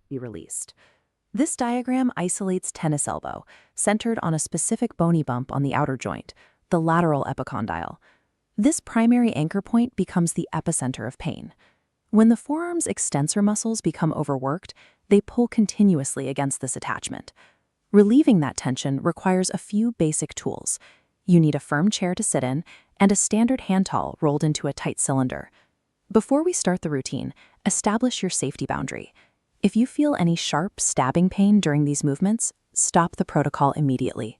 be released. This diagram isolates tennis elbow, centered on a specific bony bump on the outer joint, the lateral epicondyle. This primary anchor point becomes the epicenter of pain. When the forearm's extensor muscles become overworked, they pull continuously against this attachment. Relieving that tension requires a few basic tools. You need a firm chair to sit in and a standard hand towel rolled into a tight cylinder. Before we start the routine, establish your safety boundary. If you feel any sharp, stabbing pain during these movements, stop the protocol immediately.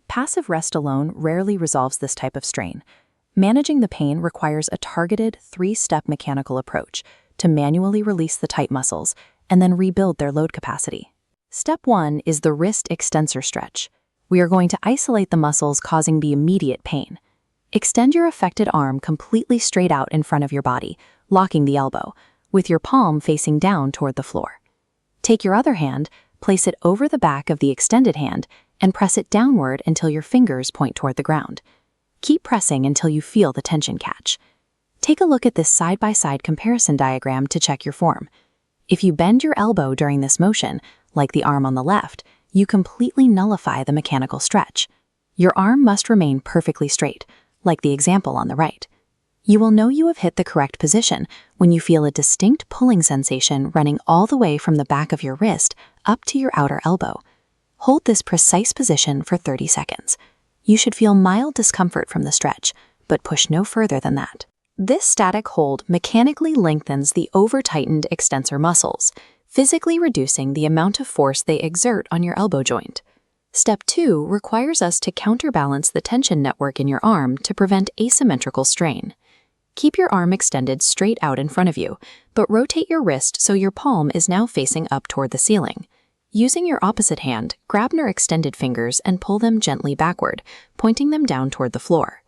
Passive rest alone rarely resolves this type of strain. Managing the pain requires a targeted 3-step mechanical approach to manually release the tight muscles and then rebuild their load capacity. Step 1 is the wrist extensor stretch. We are going to isolate the muscles causing the immediate pain. Extend your affected arm completely straight out in front of your body, locking the elbow, with your palm facing down toward the floor. Take your other hand, place it over the back of the extended hand, and press it downward until your fingers point toward the ground. Keep pressing until you feel the tension catch. Take a look at this side-by-side comparison diagram to check your form. If you bend your elbow during this motion, like the arm on the left, you completely nullify the mechanical stretch. Your arm must remain perfectly straight, like the example on the right. You will know you have hit the correct position when you feel a distinct pulling sensation running all the way from the back of your wrist up to your outer elbow. Hold this precise position for 30 seconds. You should feel mild discomfort from the stretch, but push no further than that. This static hold mechanically lengthens the over-tightened extensor muscles, physically reducing the amount of force they exert on your elbow joint. Step 2 requires us to counterbalance the tension network in your arm to prevent asymmetrical strain. Keep your arm extended straight out in front of you, but rotate your wrist so your palm is now facing up toward the ceiling. Using your opposite hand, grab your extended fingers and pull them gently backward, pointing them down toward the floor.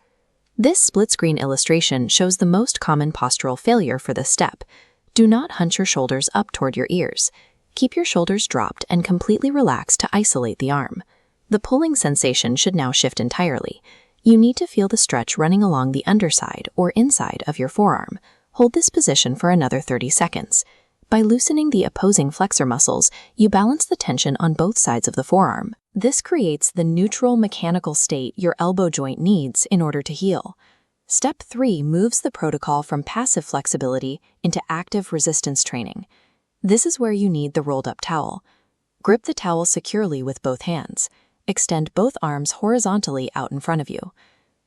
This split-screen illustration shows the most common postural failure for this step. Do not hunch your shoulders up toward your ears. Keep your shoulders dropped and completely relaxed to isolate the arm. The pulling sensation should now shift entirely. You need to feel the stretch running along the underside or inside of your forearm. Hold this position for another 30 seconds. By loosening the opposing flexor muscles, you balance the tension on both sides of the forearm. This creates the neutral mechanical state your elbow joint needs in order to heal. Step 3 moves the protocol from passive flexibility into active resistance training. This is where you need the rolled-up towel. Grip the towel securely with both hands. Extend both arms horizontally out in front of you.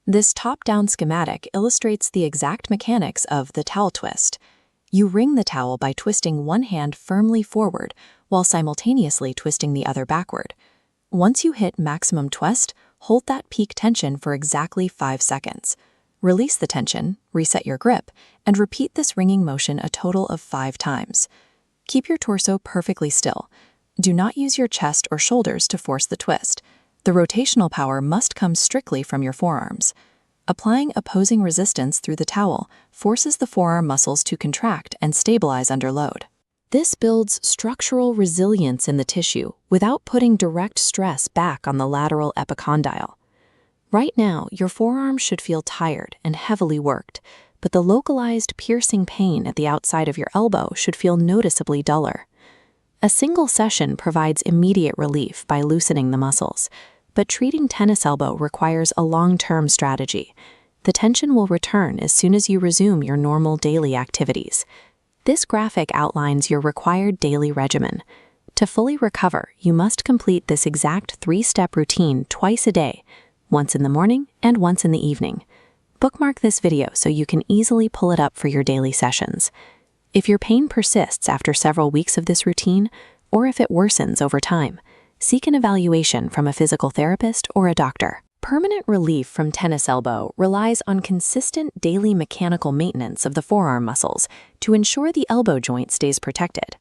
This top-down schematic illustrates the exact mechanics of the towel twist. You wring the towel by twisting one hand firmly forward while simultaneously twisting the other backward. Once you hit maximum twist, hold that peak tension for exactly 5 seconds. Release the tension, reset your grip, and repeat this wringing motion a total of 5 times. Keep your torso perfectly still. Do not use your chest or shoulders to force the twist. The rotational power must come strictly from your forearms. Applying opposing resistance through the towel forces the forearm muscles to contract and stabilize under load. This builds structural resilience in the tissue without putting direct stress back on the lateral epicondyle. Right now, your forearm should feel tired and heavily worked, but the localized piercing pain at the outside of your elbow should feel noticeably duller. A single session provides immediate relief by loosening the muscles, but treating tennis elbow requires a long-term strategy. The tension will return as soon as you resume your normal daily activities. This graphic outlines your required daily regimen. To fully recover, you must complete this exact 3-step routine twice a day, once in the morning and once in the evening. Bookmark this video so you can easily pull it up for your daily sessions. If your pain persists after several weeks of this routine, or if it worsens over time, seek an evaluation from a physical therapist or a doctor. Permanent relief from tennis elbow relies on consistent daily mechanical maintenance of the forearm muscles to ensure the elbow joint stays protected.